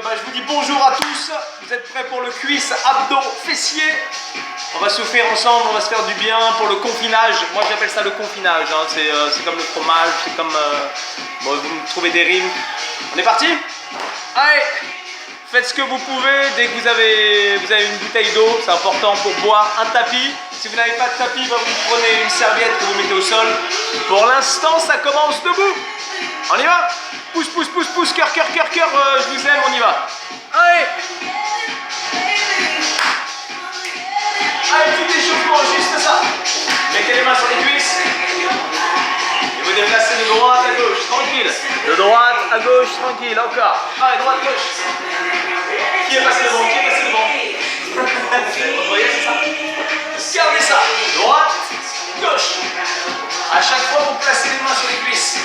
je vous dis bonjour à tous. Vous êtes prêts pour le cuisse, abdos, fessiers? On va souffrir ensemble, on va se faire du bien pour le confinage. Moi j'appelle ça le confinage, hein. C'est comme le fromage, c'est comme... Bon, vous me trouvez des rimes. On est parti? Allez, faites ce que vous pouvez. Dès que vous avez une bouteille d'eau, c'est important pour boire. Un tapis. Si vous n'avez pas de tapis, vous prenez une serviette que vous mettez au sol. Pour l'instant, ça commence debout. On y va? Pousse, pousse, pousse, pousse, cœur, cœur, cœur, cœur, je vous aime, on y va. Allez! Allez, petit échauffement, juste ça. Mettez les mains sur les cuisses. Et vous déplacez de droite à gauche, tranquille. De droite à gauche, tranquille, encore. Allez, droite, gauche. Qui est passé devant? Qui est passé devant? Vous voyez, c'est ça. Gardez ça. Droite, gauche. À chaque fois, vous placez les mains sur les cuisses.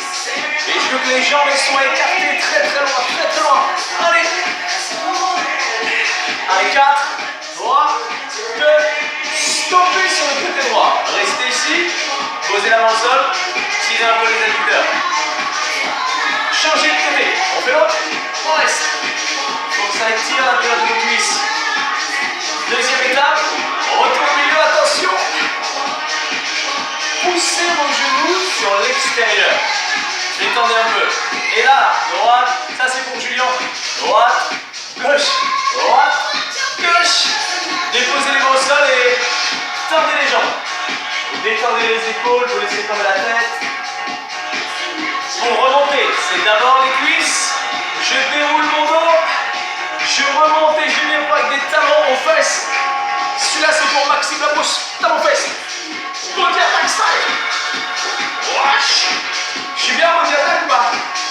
Et je veux que les jambes soient écartées très très loin, très très loin. Allez. Allez, 4, 3, 2, stoppez sur le côté droit. Restez ici, posez la main au sol, tirez un peu les adducteurs. Changez de côté. On fait l'autre, on reste. Il faut que ça étire l'intérieur de vos cuisses. Deuxième étape, retour au milieu, attention. Poussez vos genoux sur l'extérieur. Détendez un peu. Et là, droite, ça c'est pour Julien. Droite, gauche, droite, gauche. Déposez les mains au sol et tendez les jambes. Vous détendez les épaules, vous laissez tomber la tête. Pour remonter, c'est d'abord les cuisses. Je déroule mon dos. Je remonte et je viens pas avec des talons aux fesses. Celui-là c'est pour Maxime Labrousse. Talons aux fesses. Body attack style. Wesh. Je suis bien en body attack ou pas?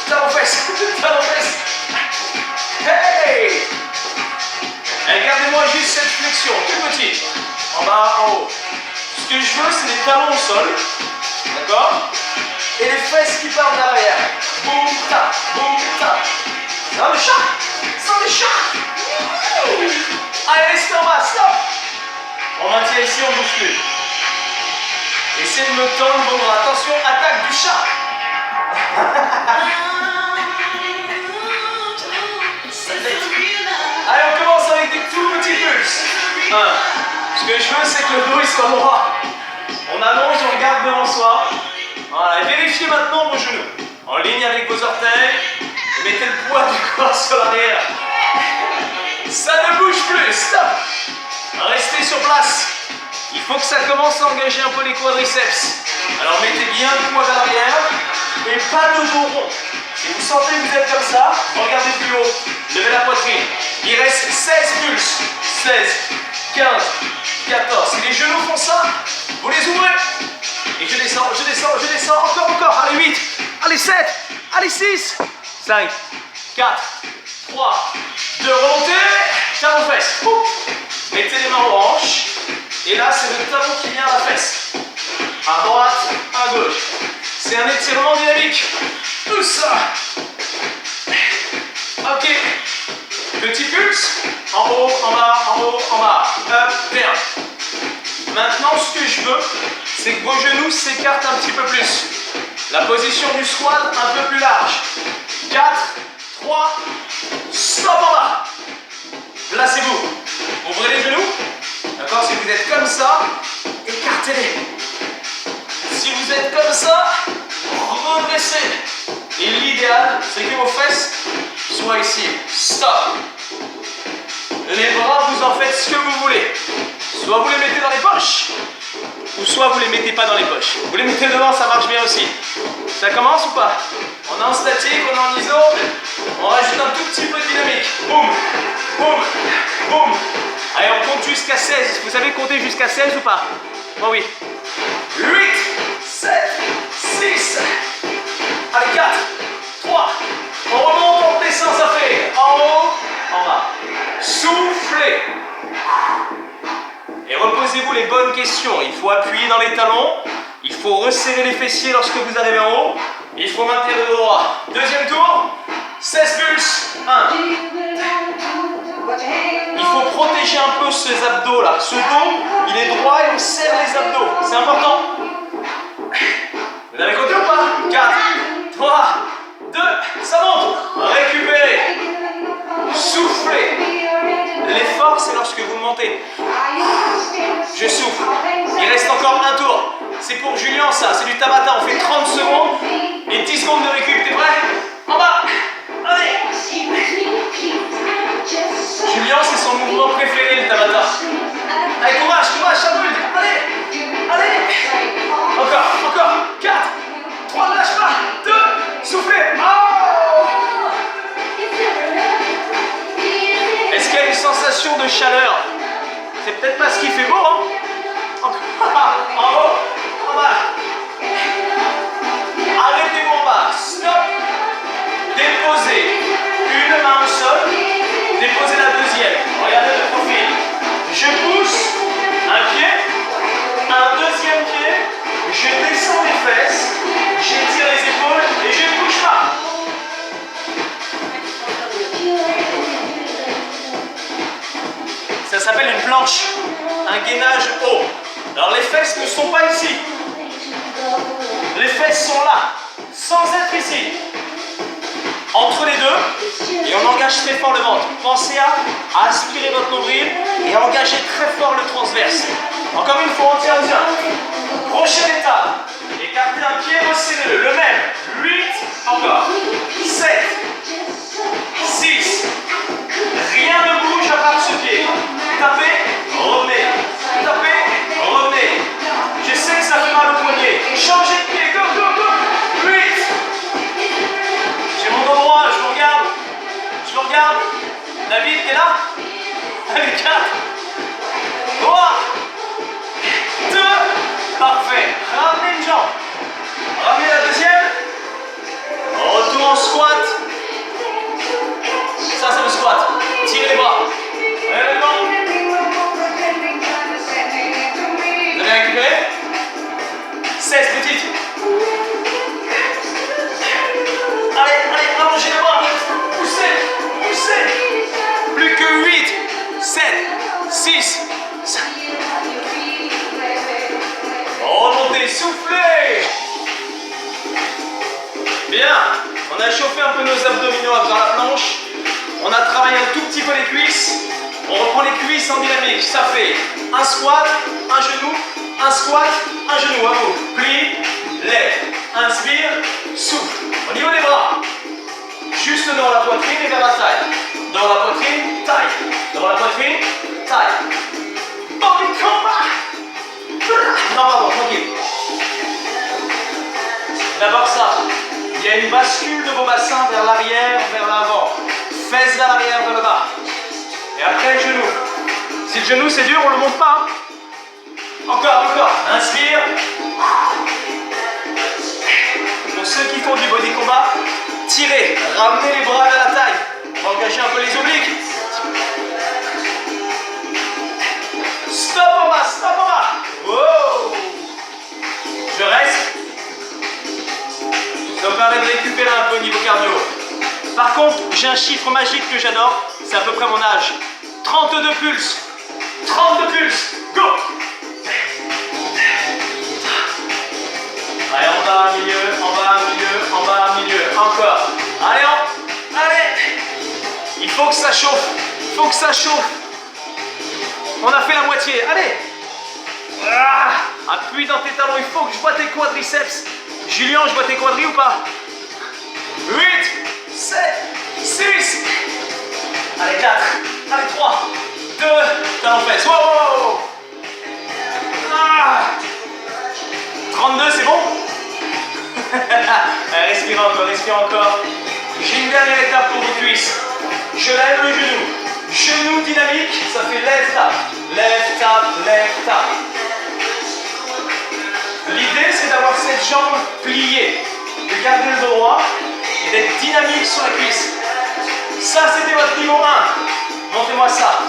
Talons aux fesses. Talons aux fesses. Hey. Regardez-moi juste cette flexion. Tout petit. En bas, en haut. Ce que je veux c'est les talons au sol. D'accord? Et les fesses qui partent derrière. Boum, tap, boum, tap. Sans le chat. Sans le chat. Allez, restez en bas, stop. On maintient ici, on ne bouge plus. Essayez de me tendre vos bras. Attention, attaque du chat. Allez, on commence avec des tout petits pulses. Ce que je veux, c'est que le dos il soit droit. On allonge, on regarde devant soi. Voilà, et vérifiez maintenant vos genoux. En ligne avec vos orteils. Et mettez le poids du corps sur l'arrière. Ça ne bouge plus, stop. Restez sur place. Il faut que ça commence à engager un peu les quadriceps. Alors mettez bien le poids vers l'arrière et pas de dos rond. Si vous sentez que vous êtes comme ça, regardez plus haut. Levez la poitrine. Il reste 16 pulses. 16, 15, 14. Si les genoux font ça, vous les ouvrez. Et je descends, je descends, je descends. Encore, encore. Allez, 8. Allez, 7. Allez, 6. 5, 4, 3, 2, remontez. Talon fesses. Mettez les mains aux hanches. Et là, c'est le talon qui vient à la fesse. À droite, à gauche. C'est un étirement dynamique. Tout ça. Ok. Petit pulse. En haut, en bas, en haut, en bas. Up, down. Maintenant, ce que je veux, c'est que vos genoux s'écartent un petit peu plus. La position du squat un peu plus large. 4, 3, stop en bas. Placez-vous. Ouvrez les genoux. D'accord? Si vous êtes comme ça, écartez-les. Si vous êtes comme ça, redressez. Et l'idéal, c'est que vos fesses soient ici. Stop. Les bras, vous en faites ce que vous voulez. Soit vous les mettez dans les poches, ou soit vous les mettez pas dans les poches. Vous les mettez devant, ça marche bien aussi. Ça commence ou pas? On est en statique, on est en iso. On rajoute un tout petit peu de dynamique. Boum, boum, boum. Allez, on compte jusqu'à 16. Vous savez compter jusqu'à 16 ou pas? Oh oui. 8, 7, 6. Allez, 4, 3. On remonte, on descend, ça fait en haut, en bas. Soufflez. Et reposez-vous les bonnes questions. Il faut appuyer dans les talons. Il faut resserrer les fessiers lorsque vous arrivez en haut. Il faut maintenir le dos droit. Deuxième tour. 16 pulses. 1. Il faut protéger un peu ces abdos là. Ce dos, il est droit et on serre les abdos. C'est important. Vous avez compté ou pas? 4, 3, 2, ça monte. Récupérez. Soufflez. monter. Je souffle. Il reste encore un tour. C'est pour Julien ça, c'est du Tabata. On fait 30 secondes et 10 secondes de récup. T'es prêt? En bas. Allez. Julien, c'est son mouvement préféré, le Tabata. Allez, courage, ça brûle. Allez. Encore. 4, 3, ne lâche pas. 2, soufflez. Oh. Est-ce qu'il y a une sensation de chaleur? C'est peut-être parce qu'il fait beau, hein? En haut, en bas. Arrêtez-vous en bas. Stop. Déposez une main au sol. Déposez la deuxième. Regardez le profil. Je pousse un pied, un deuxième pied. Je descends les fesses. J'étire les épaules et je ne bouge pas. Ça s'appelle une planche, un gainage haut. Alors les fesses ne sont pas ici. Les fesses sont là, sans être ici. Entre les deux, et on engage très fort le ventre. Pensez à aspirer votre nombril et à engager très fort le transverse. Encore une fois, on tient. Prochaine étape. Écartez un pied, resserrez-le. Le même. 8, encore. 7, 6. Rien ne bouge à part ce pied. Tapez, revenez. Tapez, revenez. Je sais que ça fait mal au poignet. Changez de pied. Go. 8. J'ai mon endroit, je vous regarde. David, t'es là? Allez, 4. 3. 2. Parfait. Ramenez une jambe. Ramenez la deuxième. Retour en squat. Ça, c'est le squat. Tirez les bras. Regardez le vent. Vous avez récupéré? 16 petites. Allez, allongez les bras. Poussez. Plus que 8, 7, 6, 5. Remontez, soufflez. Bien. On a chauffé un peu nos abdominaux en faisant la planche. On a travaillé un tout petit peu les cuisses. On reprend les cuisses en dynamique. Ça fait un squat, un genou, un squat, un genou. À vous. Plie, lève. Inspire, souffle. Au niveau des bras. Juste dans la poitrine et vers la taille. Dans la poitrine, taille. Dans la poitrine, taille. Body combat. Non, pardon, tranquille. D'abord ça. Il y a une bascule de vos bassins vers l'arrière, vers l'avant. Fesses vers l'arrière, vers le bas. Et après, le genou. Si le genou c'est dur, on ne le monte pas. Encore. Inspire. Pour ceux qui font du body combat, tirez. Ramenez les bras vers la taille. On va engager un peu les obliques. Stop en bas. Wow. Je reste. Ça me permet de récupérer un peu au niveau cardio. Par contre, j'ai un chiffre magique que j'adore. C'est à peu près mon âge. 32 pulses. 32 pulses. Go. Allez, en bas, milieu. Encore. Allez. Il faut que ça chauffe. On a fait la moitié. Allez. Appuie dans tes talons. Il faut que je vois tes quadriceps. Julien, je vois tes quadris ou pas? 8, 7, 6. Allez, 4. Allez, 3, 2. Talons fesses. Wow. 32, c'est bon? Allez, respire encore. J'ai une dernière étape pour vos cuisses. Je lève le genou. Genou dynamique, ça fait lève, tape. L'idée, c'est d'avoir cette jambe pliée, de garder le dos droit et d'être dynamique sur la cuisse. Ça, c'était votre niveau 1. Montez-moi ça.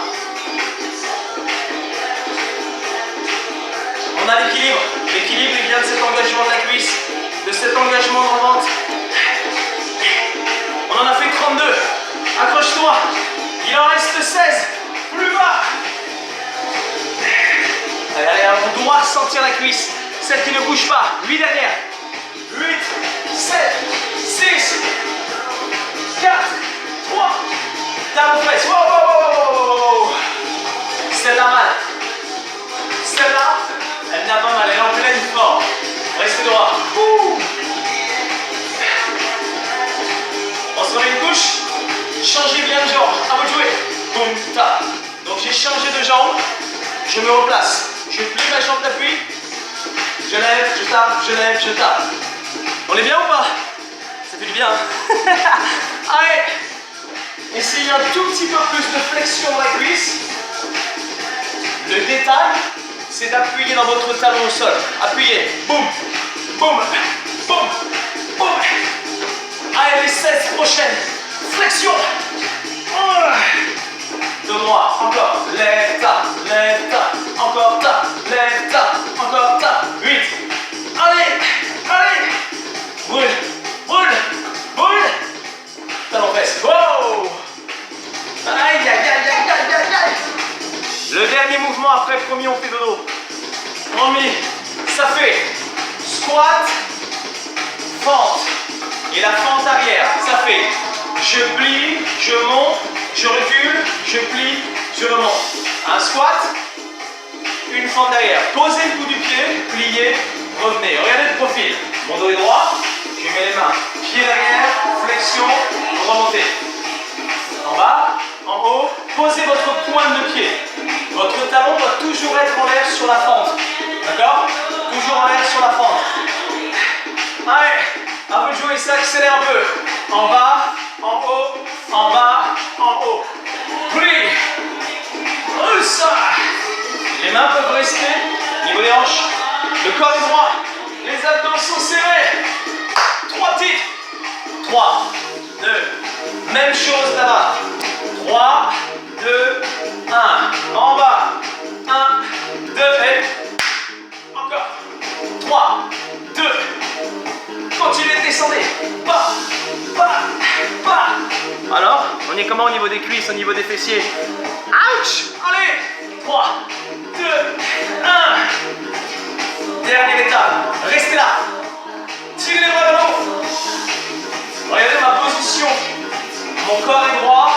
On a l'équilibre. L'équilibre, il vient de cet engagement de la cuisse, de cet engagement dans le ventre. On en a fait 32. Accroche-toi. Il en reste 16. Plus bas. Allez, on doit ressentir la cuisse. Celle qui ne bouge pas. 8 dernières. 8, 7, 6, 4, 3. Talons fesses. Wow. Celle-là, boum, ta. Donc j'ai changé de jambe, je me replace. Je plie ma jambe d'appui, je lève, je tape, je lève, je tape. On est bien ou pas? Ça fait du bien. Allez, essayez un tout petit peu plus de flexion dans la cuisse. Le détail, c'est d'appuyer dans votre talon au sol. Appuyez, boum, boum, boum, boum. Allez, les 16 prochaines. Flexion. De droit, encore. Lève, tape, lève, tape. Encore, tape, lève, tape. Encore, tape. 8. Allez, allez. Brûle, brûle, brûle. Talon fesse. Wow. Aïe, aïe, aïe, aïe, aïe, aïe, aïe. Le dernier mouvement après, promis, on fait dodo. Promis, ça fait squat, fente. Et la fente arrière, ça fait je plie, je monte, je recule, je plie, je remonte. Un squat, une fente derrière. Posez le bout du pied, pliez, revenez. Regardez le profil. Mon dos est droit, je mets les mains. Pied derrière, flexion, remontez. En bas, en haut, posez votre pointe de pied. Votre talon doit toujours être en l'air sur la fente. D'accord? Toujours en l'air sur la fente. Allez, à vous de jouer, ça accélère un peu. En bas, en haut, en bas, en haut. Plie. Ça. Les mains peuvent rester, niveau des hanches. Le corps est droit. Les abdos sont serrés. 3 titres. 3, 2. Même chose là-bas. 3, 2, 1. En bas. 1, 2 et encore. 3, 2. Continuez de descendre. Pas, pas, pas. Alors, on est comment au niveau des cuisses, au niveau des fessiers? Ouch! Allez! 3, 2, 1. Dernière étape. Restez là. Tirez les bras vers le haut. Regardez ma position. Mon corps est droit.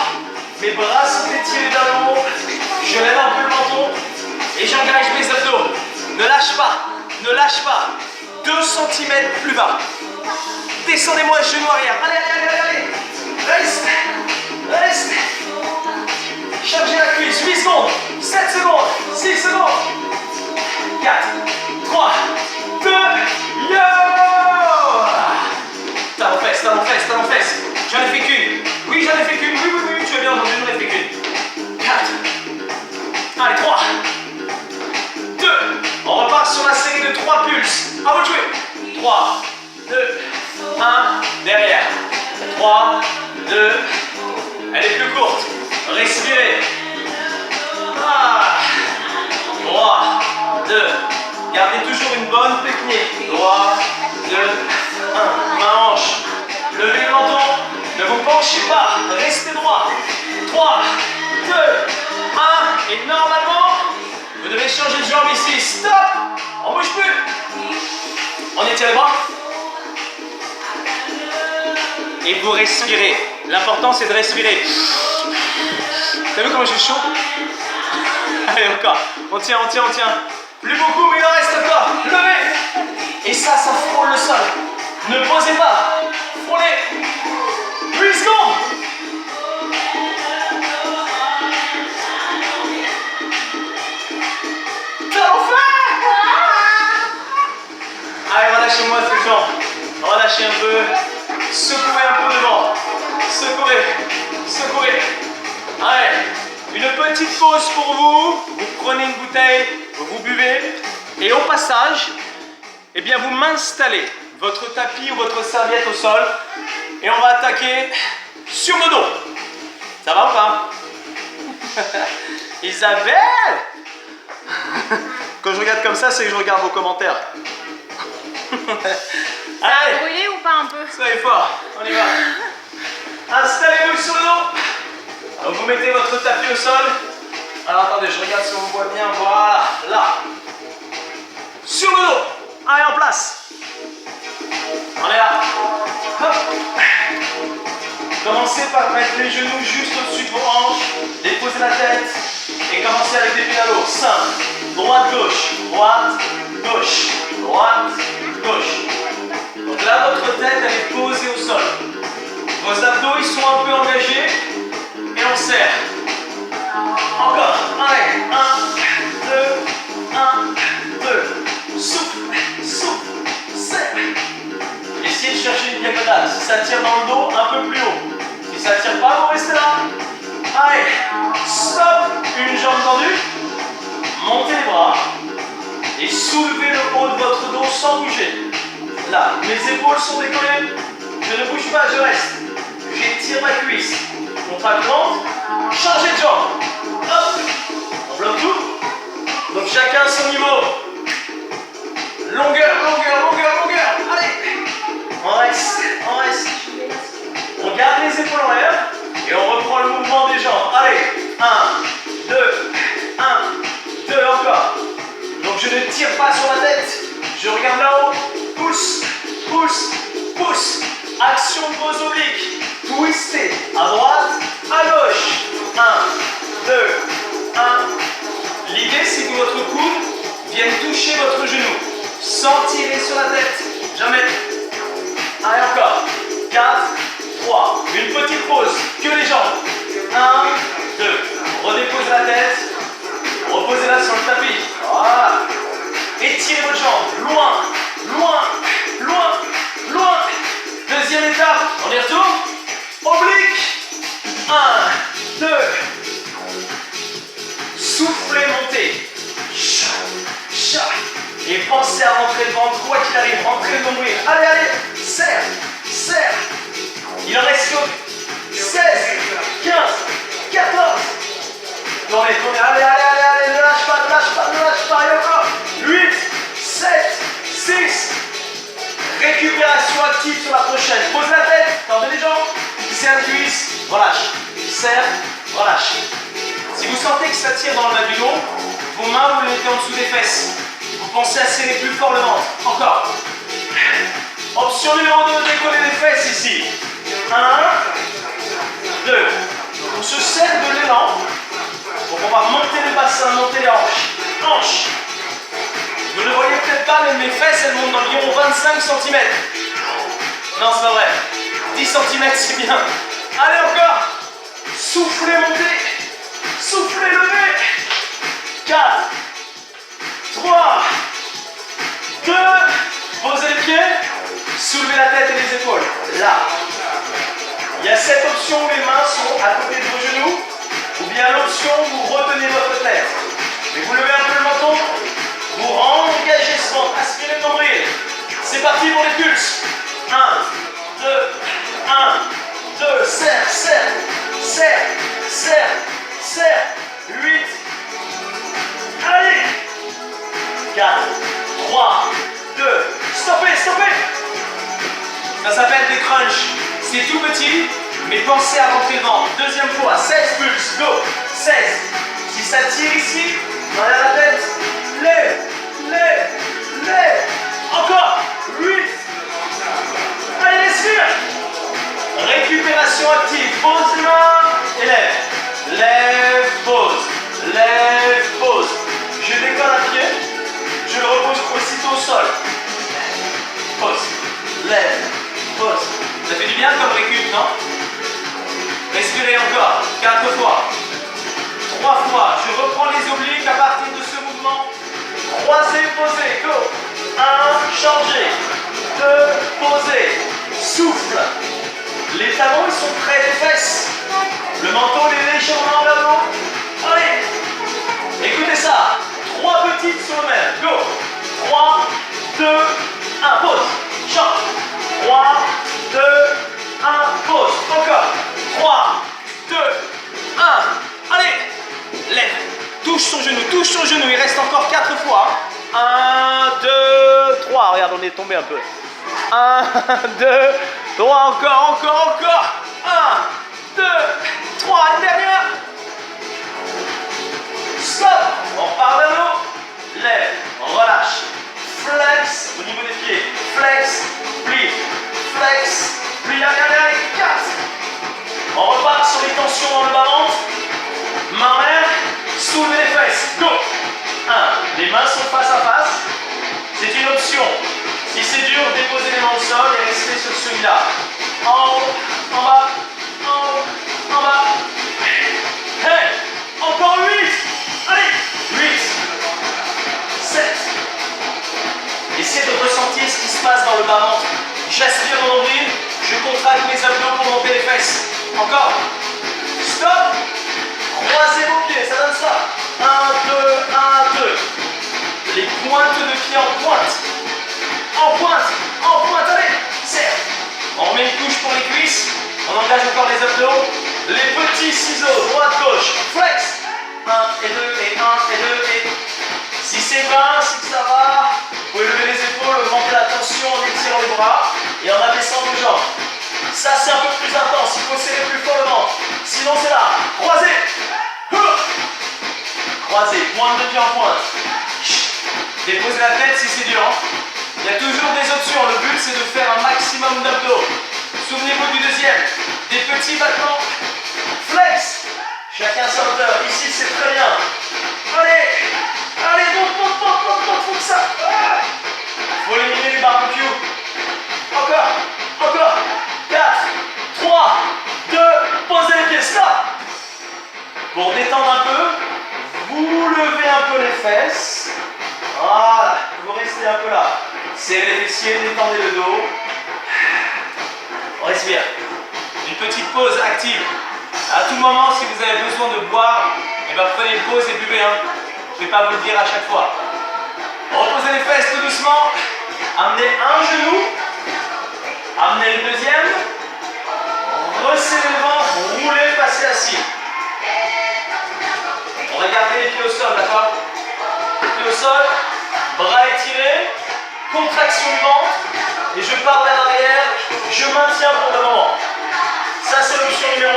Mes bras sont étirés vers le haut. Je lève un peu le menton. Et j'engage mes abdos. Ne lâche pas. Ne lâche pas. 2 cm plus bas. Descendez-moi, genou arrière. Allez, allez, allez, allez. Reste. Reste. Chargez la cuisse. 8 secondes. 7 secondes. 6 secondes. 4, 3, 2, yo! Talon fesse, talon fesse, talon fesse. J'en ai fait qu'une. Oui, j'en ai fait qu'une. Oui, oui, oui, tu as bien entendu, j'en ai fait qu'une. 4. Allez, 3. 2. On repart sur la série de 3 pulses. À vous de jouer. 3, 2, 1. Derrière. 3, 2. Elle est plus courte. Respirez. 3, 2. Gardez toujours une bonne technique. 3, 2, 1. Main hanche. Levez le menton. Ne vous penchez pas. Restez droit. 3, 2, 1. Et normalement, vous devez changer de jambe ici. Stop. On bouge plus. On étire les bras. Et vous respirez. L'important, c'est de respirer. T'as vu comment je suis chaud? Allez, encore. On tient, on tient, on tient. Plus beaucoup, mais il en reste encore. Levez. Et ça frôle le sol. Ne posez pas. Frôlez. 8 secondes. Talon fait. Allez, relâchez-moi ce temps. Relâchez un peu. Secouez un peu devant. Secouez. Secouez. Allez. Une petite pause pour vous. Vous prenez une bouteille, vous buvez. Et au passage, eh bien vous m'installez votre tapis ou votre serviette au sol. Et on va attaquer sur le dos. Ça va ou pas? Isabelle. Quand je regarde comme ça, c'est que je regarde vos commentaires. Ça a brûlé ou pas un peu? Soyez fort, on y va. Installez-vous sur le dos. Donc vous mettez votre tapis au sol. Alors attendez, je regarde si on me voit bien. Voilà, là. Sur le dos. Allez, en place. On est là. Hop. Commencez par mettre les genoux juste au-dessus de vos hanches. Déposez la tête. Et commencez avec des pédalos. Simple. Droite, gauche. Droite, gauche. Droite, gauche. Donc là, votre tête, elle est posée au sol. Vos abdos, ils sont un peu engagés. Et on serre. Mes épaules sont décollées. Je ne bouge pas, je reste. J'étire ma cuisse. Contracte ventre. Changez de jambe. Hop. On bloque tout. Donc chacun à son niveau. Longueur, longueur, longueur, longueur. Allez. On reste, on reste. On garde les épaules en l'air. Et on reprend le mouvement des jambes. Allez. 1, 2, 1, 2, encore. Donc je ne tire pas sur la tête. Je regarde là-haut. Pousse, pousse, pousse. Action de vos obliques. Twistez. À droite, à gauche. 1, 2, 1. L'idée, c'est que votre coude vienne toucher votre genou. Sans tirer sur la tête. Jamais. Allez, encore. 4, 3. Une petite pause. Que les jambes. 1, 2. Redéposez la tête. Reposez-la sur le tapis. Voilà. Étirez vos jambes. Loin, loin, loin, loin. Deuxième étape. On y retourne. Oblique. 1, 2. Soufflez, montez. Chat, chat. Et pensez à rentrer le ventre, quoi qu'il arrive. Rentrez le nombril. Allez, allez. Serre, serre. Il en reste 16, 15, 14. Tournez, tournez. Allez, allez, allez, allez. Ne lâche pas, ne lâche pas, ne lâche pas. Et encore. 8, 7, 6. Récupération active sur la prochaine. Pose la tête. Tendez les jambes. Serre cuisse. Relâche. Serre. Relâche. Si vous sentez que ça tire dans le bas du dos, vos mains, vous les mettez en dessous des fesses. Vous pensez à serrer plus fort le ventre. Encore. Option numéro 2, décoller les fesses ici. 1, 2. On se sert de l'élan. Donc on va monter les bassins, monter les hanches. Hanches. Vous ne le voyez peut-être pas, mais mes fesses, elles montent d'environ 25 cm. Non, c'est pas vrai. 10 cm, c'est bien. Allez, encore. Soufflez, montez. Soufflez, levez. 4, 3, 2. Posez les pieds. Soulevez la tête et les épaules. Là. Il y a cette option où les mains sont à côté de vos genoux, ou bien l'option où vous retenez votre tête. Et vous levez un peu le menton, vous engagez ce ventre, aspirez le nombril. C'est parti pour les pulses. 1, 2, 1, 2, serre, serre, serre, serre, serre. 8, allez. 4, 3, 2, stoppez, stoppez. Ça s'appelle des crunchs. C'est tout petit, mais pensez à rentrer le ventre. Deuxième fois, 16 pulses, go. 16. Si ça tire ici, derrière la tête, lève, lève, lève. Encore. 8. Allez, respire. Récupération active. Pose les mains et lève. Lève, pose. Lève, pose. Je décolle un pied. Je le repose aussitôt au sol. Pose. Lève. Pause. Ça fait du bien comme récup, non? Respirez encore. 4 fois. 3 fois. Je reprends les obliques à partir de ce mouvement. Croisez, posez. Go. 1, changez. 2, posez. Souffle. Les talons, ils sont près des fesses. Le menton, il est légèrement vers le haut. Allez. Écoutez ça. 3 petites sur le même. Go. 3, 2, 1. Pause. Change. 3, 2, 1, pause. Encore. 3, 2, 1. Allez. Lève. Touche son genou, touche son genou. Il reste encore 4 fois. 1, 2, 3. Regarde, on est tombé un peu. 1, 2, 3. Encore, encore, encore. 1, 2, 3. Une dernière. Stop. On repart vers le haut. Lève. Relâche. Flex au niveau des pieds. Flex. Plie. Flex. Plie. Allez, allez, allez. 4. On repart sur les tensions dans le bas-ventre. Main en l'air. Soulevez les fesses. Go. 1. Les mains sont face à face. C'est une option. Si c'est dur, déposez les mains au sol et restez sur celui-là. En haut, en bas, en haut, en bas. Hey. Encore 8. Allez. 8. 7. Essayez de ressentir ce qui se passe dans le bas-ventre. J'aspire mon nombril, je contracte mes abdos pour monter les fesses. Encore. Stop. Croisez vos pieds, ça donne ça. 1, 2, 1, 2. Les pointes de pied en pointe. En pointe, allez. engage encore les abdos. Les petits ciseaux, droite-gauche, flex. 1 et 2 et 1 et 2 et... Si c'est 20, c'est que ça va. Vous pouvez lever les épaules, augmenter la tension en étirant les bras et en abaissant vos jambes. Ça, c'est un peu plus intense. Il faut serrer plus fort le ventre. Sinon, c'est là. Croisez. Croisez. Pointe de pied en pointe. Déposez la tête si c'est dur. Il y a toujours des options. Le but, c'est de faire un maximum d'abdos. Souvenez-vous du deuxième. Des petits battements. Flex. Chacun sa hauteur. Ici, c'est très bien. Allez. Allez, monte, faut que ça. Faut éliminer les barbecues. Encore. 4, 3, 2, posez les pieds, stop. Pour détendre un peu, vous levez un peu les fesses. Voilà, vous restez un peu là. Serrez les fessiers, détendez le dos. On respire. Une petite pause active. À tout moment, si vous avez besoin de boire, eh ben, prenez une pause et buvez. Je ne vais pas vous le dire à chaque fois. Reposez les fesses tout doucement. Amenez un genou. Amenez le deuxième. Resserrez le ventre. Roulez, passez assis. Regardez les pieds au sol, d'accord? Pieds au sol. Bras étirés. Contraction du ventre. Et je pars vers l'arrière. Je maintiens pour le moment. Ça, c'est l'option numéro 1.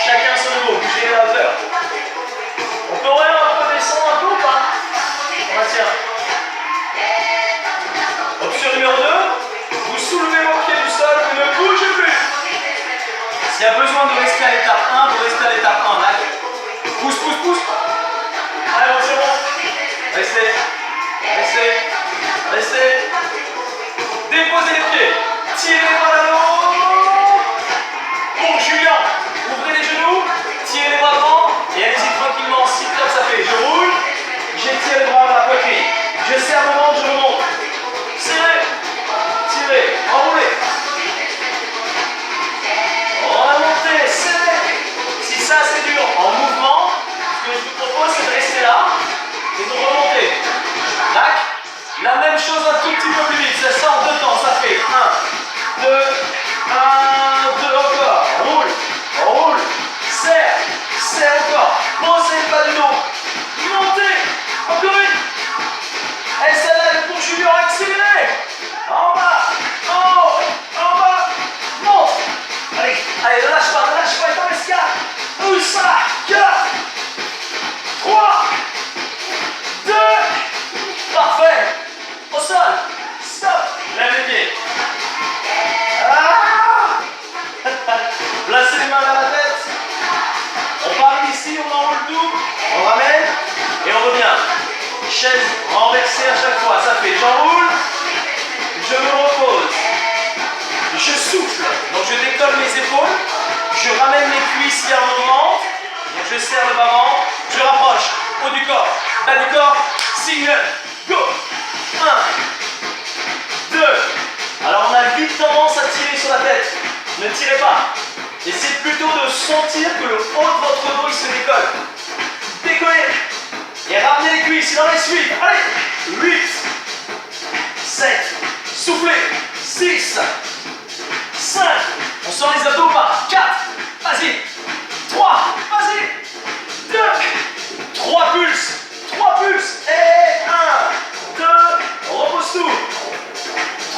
Chacun son niveau. Bougez la hauteur. On pourrait un peu descendre un peu ou pas? On maintient. Option numéro 2, vous soulevez vos pieds du sol, vous ne bougez plus. S'il y a besoin de rester à l'étape 1, vous restez à l'étape 1. Là. Pousse. Allez, c'est bon. Restez. Déposez les pieds. Tirez les bras vers le haut. Bon, Julien, ouvrez les genoux. Tirez les bras devant. Et allez-y tranquillement. 6 comme ça fait. Je roule. J'étire les bras vers la poitrine. Je serre le ventre, je remonte. Serrez. Tirez. Enroulez. Remontez. Serrez. Si ça c'est dur en mouvement, ce que je vous propose c'est de rester là et de remonter. Tac. La même chose un tout petit peu plus vite. Ça sort en 2 temps. Ça fait 1, 2, 1, 2 encore. Roule. Serre encore. Posez le bas du dos. Montez. Encore une. Et celle-là est pour Julien. Accélérez. En bas. En haut. En bas. Monte. Allez, ne lâche pas. Il t'en reste 4. Où ça? 4. 3. 2. Parfait. Au sol. Stop. Lève les pieds. Placez les mains vers la tête. On part ici, on enroule tout. On ramène et on revient. Chaise renversée à chaque fois. Ça fait j'enroule, je me repose, je souffle. Donc je décolle mes épaules, je ramène mes cuisses vers mon ventre. Donc je serre le bas-ventre, je rapproche. Haut du corps, bas du corps, single, go. 1, 2. Alors on a vite tendance à tirer sur la tête. Ne tirez pas. Essayez plutôt de sentir que le haut de votre dos il se décolle. Décollez. Et ramenez les cuisses, il en reste 8. Allez. 8. 7. Soufflez. 6. 5. On sent les abdos ou pas? 4. Vas-y. 3. Vas-y. 2. 3 pulses. 3 pulses. Et 1. 2. Repose tout.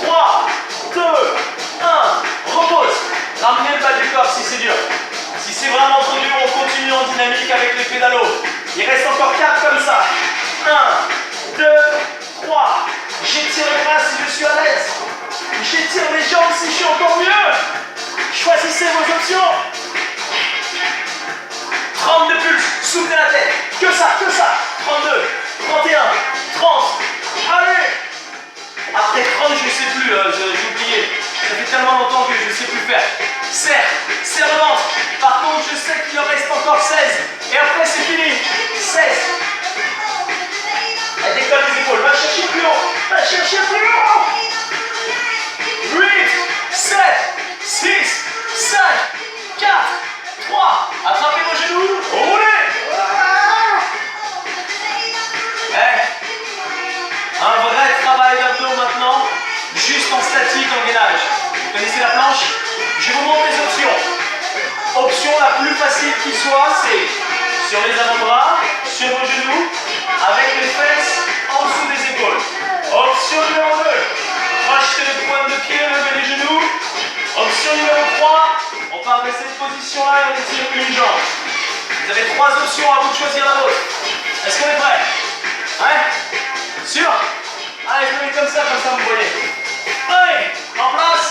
3. 2. 1. Repose. Ramenez le bas du corps si c'est dur. Si c'est vraiment trop dur, on continue en dynamique avec les pédalos. Il reste encore 4 comme ça. 1, 2, 3. J'étire les bras si je suis à l'aise. J'étire les jambes si je suis encore mieux. Choisissez vos options. 32 pulses. Soutenez la tête. Que ça. 32, 31, 30. Allez. Après 30, je sais plus. J'ai oublié. Ça fait tellement longtemps que je ne sais plus faire. Serre le ventre. Par contre, je sais qu'il en reste encore 16. Et après, c'est fini. 16. Elle décolle les épaules. Va chercher plus haut. 8, 7, 6, 5, 4, 3. Attrapez vos genoux. Roulez. Un vrai travail d'abdos maintenant. Juste en statique, en gainage. Vous connaissez la planche? Je vous montre les options. la plus facile qui soit, c'est sur les avant-bras, sur vos genoux, avec les fesses en dessous des épaules. Option numéro 2, rachetez les pointes de pied, levez les genoux. Option numéro 3, on part de cette position-là et on étire une jambe. Vous avez 3 options, à vous de choisir la vôtre. Est-ce qu'on est prêt? Ouais? Sûr? Allez, je me mets comme ça vous voyez. Allez, en place.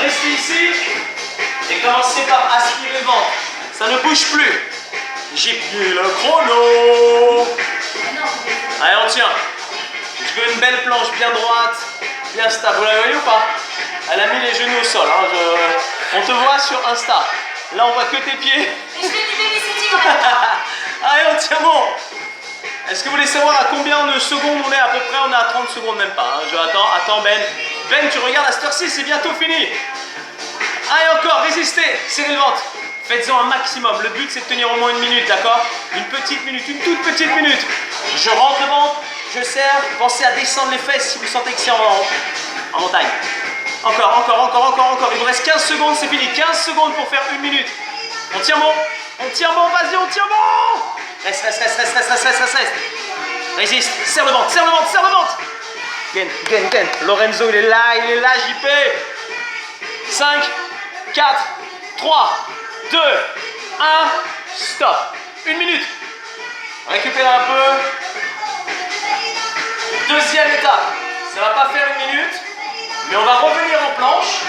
Restez ici. Et commencez par aspirer le ventre. Ça ne bouge plus. J'ai pris le chrono. Allez, on tient. Je veux une belle planche bien droite, bien stable. Vous la voyez ou pas? Elle a mis les genoux au sol. Hein. On te voit sur Insta. Là, on voit que tes pieds. Et je fais du babysitting en même temps. Allez, on tient bon. Est-ce que vous voulez savoir à combien de secondes on est à peu près? On est à 30 secondes, même pas. Hein. Attends, Ben. Ben, tu regardes à cette heure-ci, c'est bientôt fini. Allez, encore, résistez. Serrez le ventre. Faites-en un maximum. Le but, c'est de tenir au moins une minute, d'accord? Une petite minute, une toute petite minute. Je rentre le ventre, je serre. Pensez à descendre les fesses si vous sentez que c'est en montagne. Encore. Il vous reste 15 secondes, c'est fini. 15 secondes pour faire une minute. On tient bon. Vas-y, on tient bon. Reste. Résiste. Serre le ventre. Gain. Lorenzo, il est là, JP. 5, 4, 3, 2, 1. Stop. Une minute. Récupérez un peu. Deuxième étape. Ça ne va pas faire une minute. Mais on va revenir en planche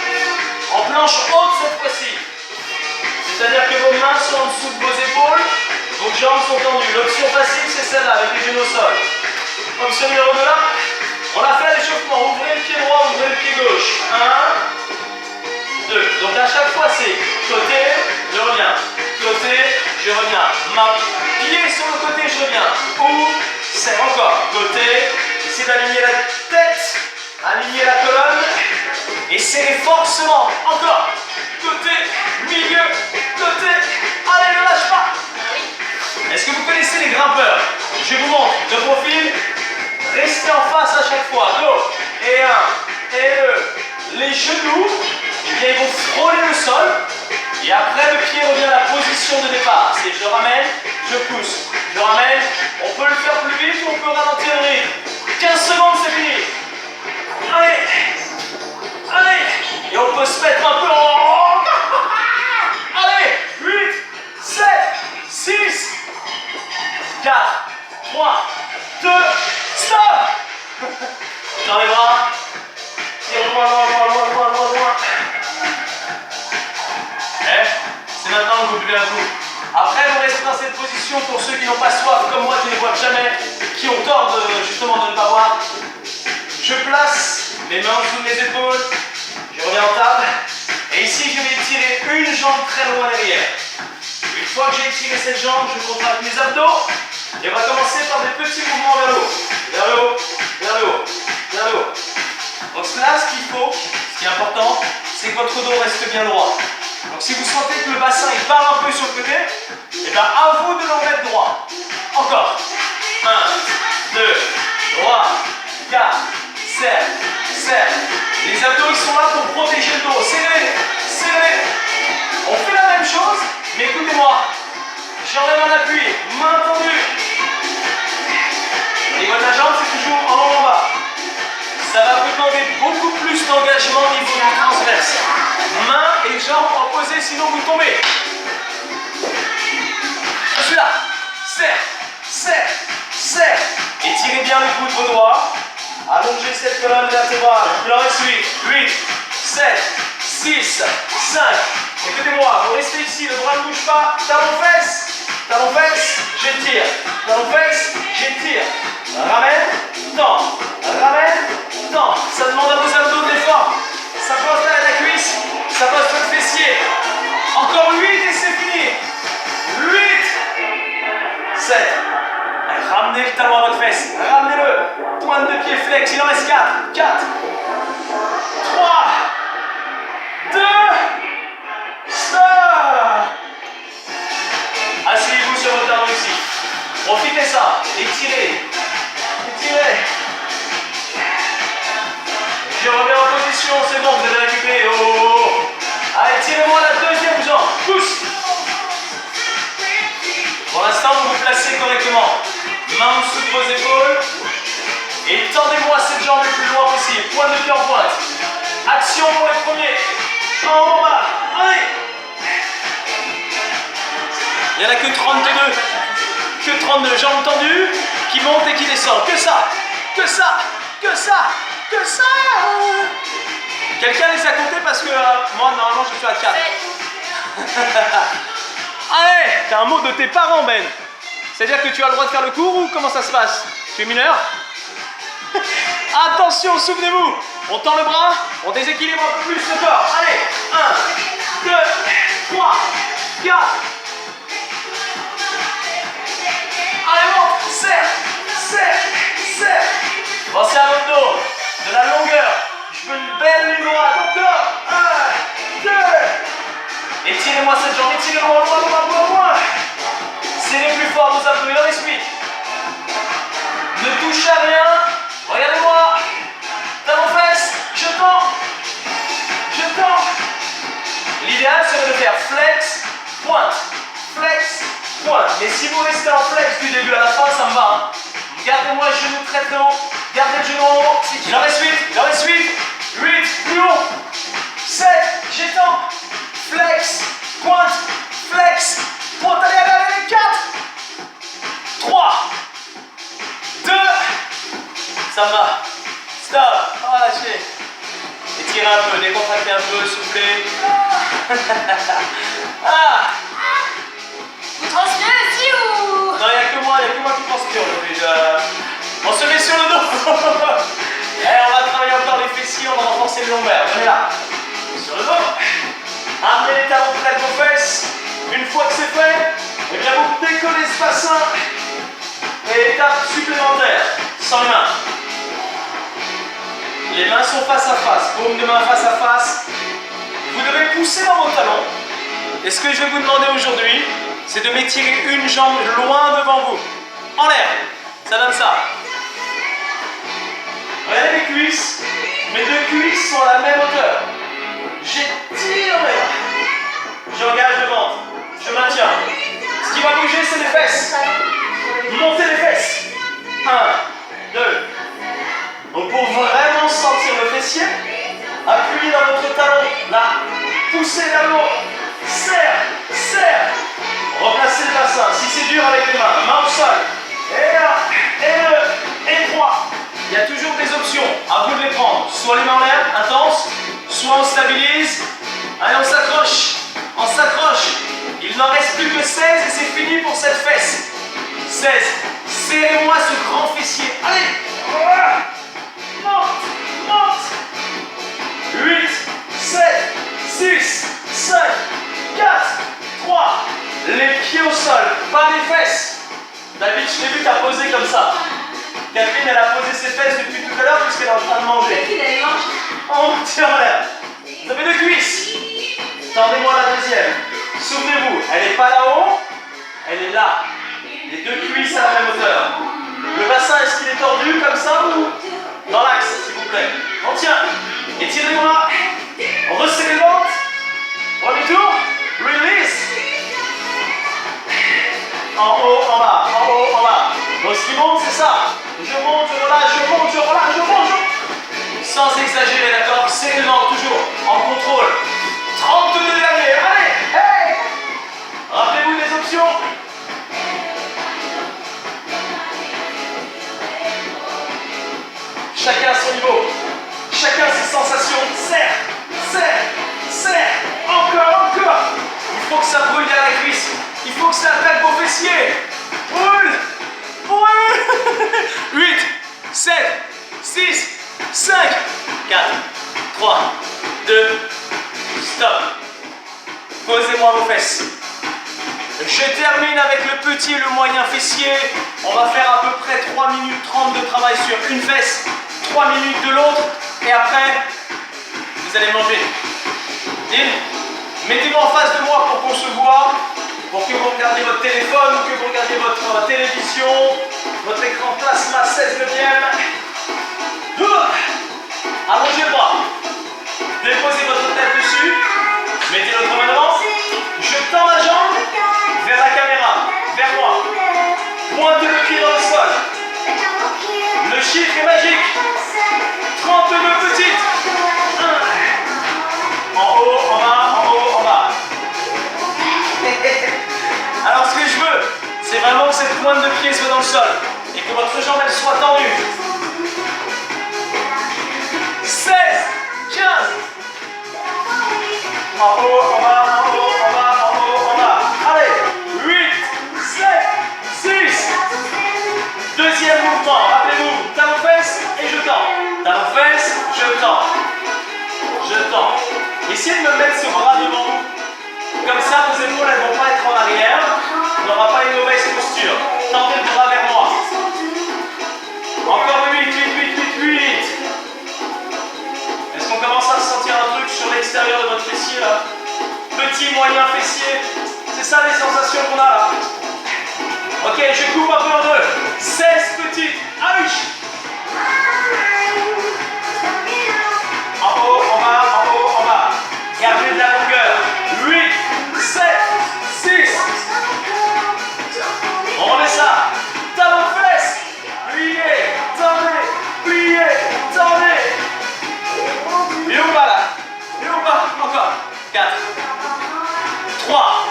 haute cette fois-ci. C'est-à-dire que vos mains sont en dessous de vos épaules, vos jambes sont tendues. L'option facile, c'est celle-là, avec les genoux au sol. Option numéro 2 là, on a fait l'échauffement. Ouvrez le pied droit, ouvrez le pied gauche. 1, 2. Donc à chaque fois, c'est côté, je reviens. Côté, je reviens. Pied sur le côté, je reviens. Ou, c'est encore. Côté, essayez d'aligner la tête. Alignez la colonne et serrez forcément. Encore. Côté, milieu, côté. Allez, ne lâche pas. Est-ce que vous connaissez les grimpeurs? Je vous montre de profil. Restez en face à chaque fois. Dos et 1 et 2. Les genoux, eh bien, ils vont frôler le sol. Et après, le pied revient à la position de départ. C'est je ramène, je pousse. Je ramène. On peut le faire plus vite ou on peut ralentir le rythme. 15 secondes, c'est fini. Allez. Et on peut se mettre un peu en... Allez, 8, 7, 6, 4, 3, 2, stop. Dans les bras. Tire loin. C'est maintenant que vous buvez un coup. Après, vous restez dans cette position pour ceux qui n'ont pas soif, comme moi, qui ne boivent jamais, qui ont tort justement de ne pas boire. Je place mes mains en dessous de mes épaules, je reviens en table, et ici je vais étirer une jambe très loin derrière. Une fois que j'ai étiré cette jambe, je contracte mes abdos, et on va commencer par des petits mouvements vers le haut. Vers le haut. Donc là, ce qu'il faut, ce qui est important, c'est que votre dos reste bien droit. Donc si vous sentez que le bassin il part un peu sur le côté, et bien à vous de le remettre droit. Encore. 1, 2, 3, 4, serre. Les abdos ils sont là pour protéger le dos. Serrez. On fait la même chose, mais écoutez-moi. J'enlève un appui, main tendue. Au niveau de la jambe, c'est toujours en haut en bas. Ça va vous demander beaucoup plus d'engagement au niveau du transverse. Mains et jambes opposées, sinon vous tombez. Je suis là. Serre. Étirez bien le bout de vos doigts. Allongez cette colonne vertébrale. Il en reste 8, 7, 6, 5. Écoutez-moi, vous restez ici, le bras ne bouge pas. Talon fesse, j'étire. Talon fesse, j'étire. Ramène, tends. Ça demande à vos abdos de l'effort. Ça pose à la cuisse, ça pose votre fessier. Encore 8 et c'est fini. 8, 7. Ramenez le talon à votre fesse. Ramenez-le. Pointe de pied flex. Il en reste 4. 3. 2. Stop. Asseyez-vous sur votre talon ici. Profitez ça. Étirez. Je reviens en position. C'est bon, vous avez récupéré. Oh. Allez, tirez-moi la deuxième jambe. Pousse. Exactement. Main en dessous de vos épaules. Et tendez-moi cette jambe le plus loin possible. Pointe de pied en pointe. Action pour les premiers. En bas. Allez. Il n'y en a que 32. Que 32. Jambes tendues. Qui montent et qui descendent. Que ça. Que ça. Que ça. Que ça. Quelqu'un les a comptés parce que moi, normalement, je suis à 4. Allez. T'as un mot de tes parents, Ben. C'est-à-dire que tu as le droit de faire le cours ou comment ça se passe? Tu es mineur? Attention, souvenez-vous, on tend le bras, on déséquilibre un peu plus le corps. Allez, 1, 2, 3, 4. Allez, monte, serre, serre, serre. Pensez à votre dos, de la longueur. Je veux une belle ligne droite, encore. 1, 2. Étirez-moi cette jambe, étirez-moi, loin. Serrez plus fort vos abdominaux, respire. Ne touchez à rien. Regardez-moi. Talon fesses. Je tends. Je tends. L'idéal serait de faire flex, pointe. Flex, pointe. Mais si vous restez en flex du début à la fin, ça me va. Gardez-moi le genou très très haut. Gardez le genou en haut. Il en reste 8. Il en reste 8. 8. Plus haut. 7. J'étends. Flex. Pointe. Flex. Pointe. Allez. 4. 3. 2. Ça va. Stop. Oh, lâchez. Étirez un peu, décontractez un peu, soufflez. Ah. Vous transpirez aussi ou? Non, il n'y a que moi qui transpire aujourd'hui. On se met sur le dos. On va travailler encore les fessiers, on va renforcer le lombaire. Venez là. Sur le dos. Amenez les talons près de vos fesses. Une fois que c'est fait, eh bien vous décollez ce bassin. Et étape supplémentaire, sans les mains. Les mains sont face à face, paume de main face à face. Vous devez pousser dans vos talons. Et ce que je vais vous demander aujourd'hui, c'est de m'étirer une jambe loin devant vous. En l'air. Ça donne ça. Regardez mes cuisses. Mes deux cuisses sont à la même hauteur. J'étire mes bras. J'engage le ventre. Je maintiens. Ce qui va bouger, c'est les fesses. Montez les fesses. 1, 2. Donc pour vraiment sentir le fessier, appuyez dans votre talon. Là. Poussez vers le haut. Serre. Serre. Replacez le bassin. Si c'est dur avec les mains, main au sol. Et 1, et 2, et 3. Il y a toujours des options. À vous de les prendre. Soit les mains en l'air, intense. Soit on stabilise. Allez, on s'accroche. On s'accroche. Il n'en reste plus que 16 et c'est fini pour cette fesse. 16. Serrez-moi ce grand fessier. Allez. Monte. Monte. 8, 7, 6, 5, 4, 3. Les pieds au sol. Pas les fesses. David, je t'ai vu t'as posé comme ça. Catherine, elle a posé ses fesses depuis tout à l'heure puisqu'elle est en train de manger. On tire en l'air. Vous avez deux cuisses. Tendez-moi la deuxième. Souvenez-vous, elle n'est pas là-haut, elle est là. Les deux cuisses à la même hauteur. Le bassin, est-ce qu'il est tordu comme ça ou dans l'axe, s'il vous plaît? On tient. Étirez-moi. Resserrez le ventre. Premier tour. Release. En haut, en bas. En haut, en bas. Donc ce qui monte, c'est ça. Je monte, je relâche, je monte, je relâche, je monte. Sans exagérer, d'accord? Serrez le ventre toujours. En contrôle. 32 derniers. Allez. Hey. Rappelez-vous des options. Chacun à son niveau. Chacun ses sensations. Serre, serre, serre. Encore, encore. Il faut que ça brûle derrière la cuisse. Il faut que ça attaque vos fessiers. Brûle. Brûle. 8, 7, 6, 5, 4, 3, 2, stop. Posez-moi vos fesses. Je termine avec le petit et le moyen fessier. On va faire à peu près 3 minutes 30 de travail sur une fesse, 3 minutes de l'autre, et après, vous allez manger. Mettez-vous en face de moi pour qu'on se voit, pour que vous regardiez votre téléphone ou que vous regardiez votre télévision, votre écran plasma 16 neuvième. Allongez le bras. Déposez votre tête dessus. Mettez l'autre main devant. Je tends ma jambe vers la caméra, vers moi. Pointe pointe de pied soit dans le sol et que votre jambe elle soit tendue. 16, 15. En haut, en bas, en haut, en bas, en haut, en bas. Allez, 8, 7, 6. Deuxième mouvement, rappelez-vous, talon fesse et je tends. Talon fesse, je tends. Je tends. Essayez de me mettre ce bras devant vous. Comme ça, vos épaules elles ne vont pas être en arrière. On n'aura pas une mauvaise posture. Tendez le bras vers moi. Encore 8, 8, 8, 8, 8. Est-ce qu'on commence à ressentir un truc sur l'extérieur de votre fessier là? Petit, moyen fessier. C'est ça les sensations qu'on a là. Ok, je coupe un peu en deux. 16 petites. Aïe! En haut, en bas, en haut, en bas. Gardez de la longueur. 8, 7, 6. On remet ça. Talon fesse. Pliez, tendez, pliez, tendez. Et au bas là. Et au bas. Encore. 4. 3.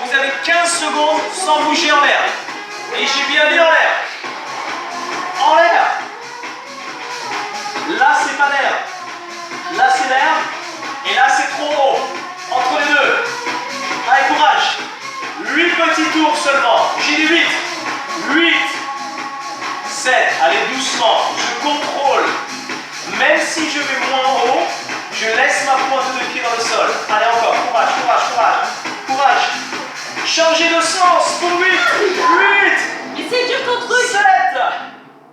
Vous avez 15 secondes sans bouger en l'air. Et j'ai bien dit en l'air. En l'air. Là, c'est pas l'air. Là, c'est l'air. Et là, c'est trop haut. Entre les deux. Allez, courage. 8 petits tours seulement. J'ai dit 8. 8. 7. Allez, doucement. Je contrôle. Même si je vais moins haut, je laisse ma pointe de pied dans le sol. Allez, encore. Courage, courage, courage. Courage. Changez de sens pour 8. 8. Mais c'est dur ton truc. 7.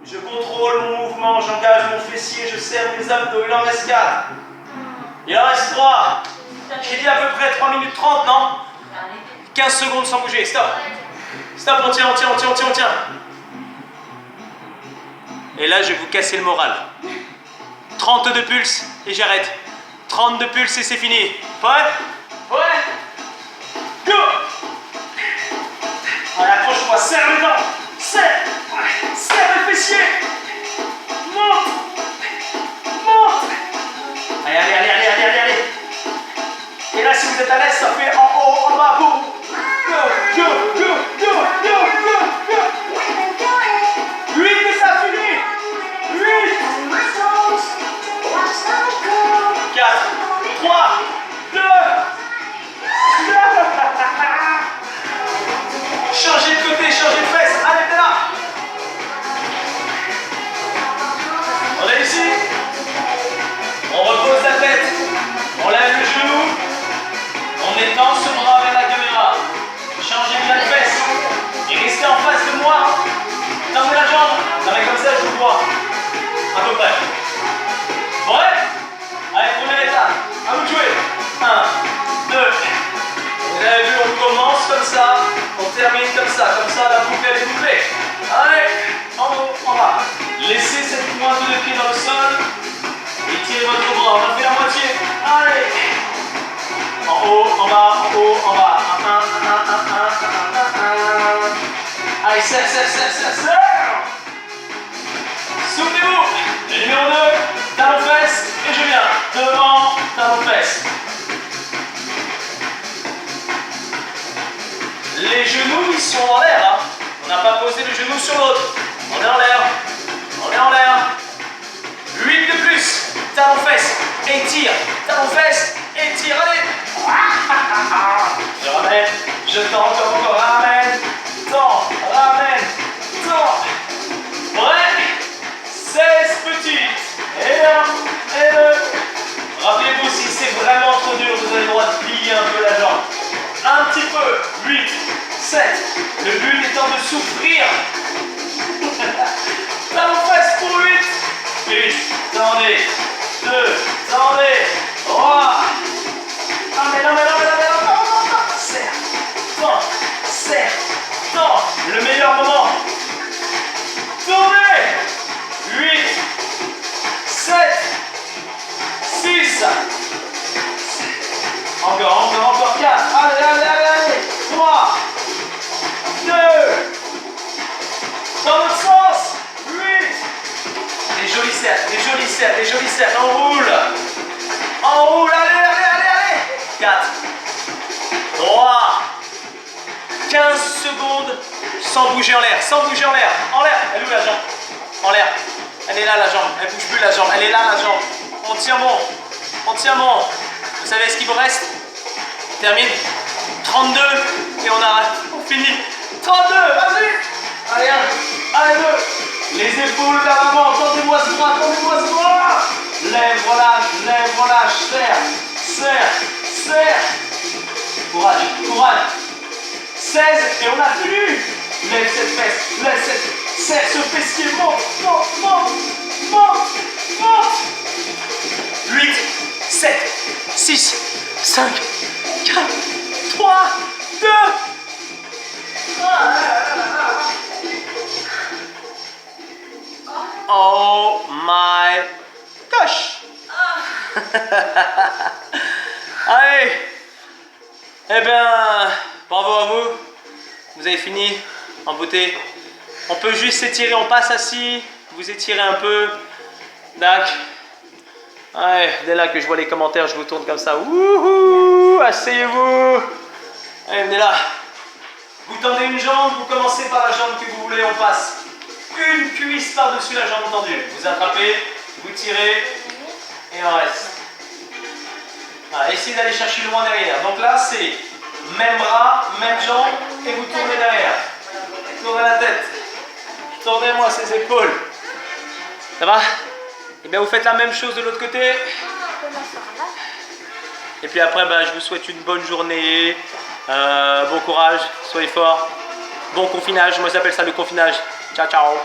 Je contrôle mon mouvement, j'engage mon fessier, je serre mes abdos, il en reste 4. Il en reste 3. J'ai dit à peu près 3 minutes 30, non? 15 secondes sans bouger, stop. Stop, on tient, on tient, on tient, on tient, on tient. Et là, je vais vous casser le moral. 32 pulses et j'arrête. 32 pulses et c'est fini. Prêt? Ouais. Go. Allez, accroche-toi, serre les dents. Serre. Serre le fessier. Monte. Monte. Allez, allez, allez, allez, allez, allez, allez. Et là, si vous êtes à l'aise, ça fait en haut, en bas, boum. Go, go, go, go, go, go, go. 8 et ça finit. 8. 4, 3, 2. Changez de côté, changez de fesse. Allez, t'es là. On est ici. On repose la tête. On lève le genou. On étend ce bras vers la caméra. Changez bien de fesse. Et restez en face de moi. Tendez la jambe. Non mais comme ça, je vous vois. À peu près. Ouais. Allez, première étape. À vous de jouer. 1, 2. Vous avez vu, on commence comme ça. On termine comme ça. Comme ça, la boucle elle est bouclée. Allez. En haut, en bas. Laissez cette pointe de pied dans le sol. Étirez votre bras. On a fait la moitié. Allez. En haut, en bas, en haut, en bas. 1, 1, 1, 1, 1, 1, 1. Allez, serre, serre, serre, serre, serre. Souvenez-vous. Le numéro 2, talon fesse. Et je viens. Devant, talon fesse. Les genoux, ils sont en l'air. Hein. On n'a pas posé le genou sur l'autre. On est en l'air. On est en l'air. 8 de plus. Talon fesse. Étire. Talon fesse. Étire. Allez. Je ramène. Je tends encore. Ramène. Tends. Ramène. Tends. Prêt. 16 petites. Et 1. Et 2. Rappelez-vous, si c'est vraiment trop dur, vous avez le droit de plier un peu la jambe. Un petit peu. 8, 7. Le but étant de souffrir. Talon fesse pour 8. 8. Tendez. 2. Tendez. 3. Non mais non mais non mais non mais non, non, non, non. Serre. Tends. Serre. Tends. Le meilleur moment. Tournez. 8. 7. 6. Encore 4. Allez, allez, allez, allez. 3. 2. Dans l'autre sens. 8. Les jolis cercles, les jolis cercles, les jolis cercles. On roule. On roule. Allez, allez, allez, allez. 4. 3. 15 secondes sans bouger en l'air, sans bouger en l'air. En l'air, elle est où la jambe? En l'air. Elle est là la jambe, elle bouge plus la jambe, elle est là la jambe. On tient bon, on tient bon. Vous savez ce qu'il vous reste? On termine. 32 et on arrête, on finit. 32, vas-y. Allez, un, allez, deux. Les épaules vers l'avant, tendez-moi ce bras, tendez-moi ce bras. Lève, relâche, serre, serre, serre. Courage, courage. 16 et on a tenu. Lève cette fesse, lève cette, serre ce fessier, monte, monte, monte, monte, monte. 8, 7, 6, 5, 4, 3, 2. Oh my gosh. Allez. Eh bien, bravo à vous. Vous avez fini en beauté. On peut juste s'étirer, on passe assis. Vous étirez un peu. Dac. Ouais, dès là que je vois les commentaires, je vous tourne comme ça. Wouhou, asseyez-vous. Allez, venez là. Vous tendez une jambe, vous commencez par la jambe que vous voulez, on passe. Une cuisse par-dessus la jambe tendue. Vous attrapez, vous tirez et on reste. Voilà, essayez d'aller chercher loin derrière. Donc là, c'est même bras, même jambe et vous tournez derrière. Tournez la tête. Tournez-moi ces épaules. Ça va? Et bien vous faites la même chose de l'autre côté. Et puis après, je vous souhaite une bonne journée. Bon courage, soyez forts. Bon confinage, moi j'appelle ça le confinage. Ciao, ciao.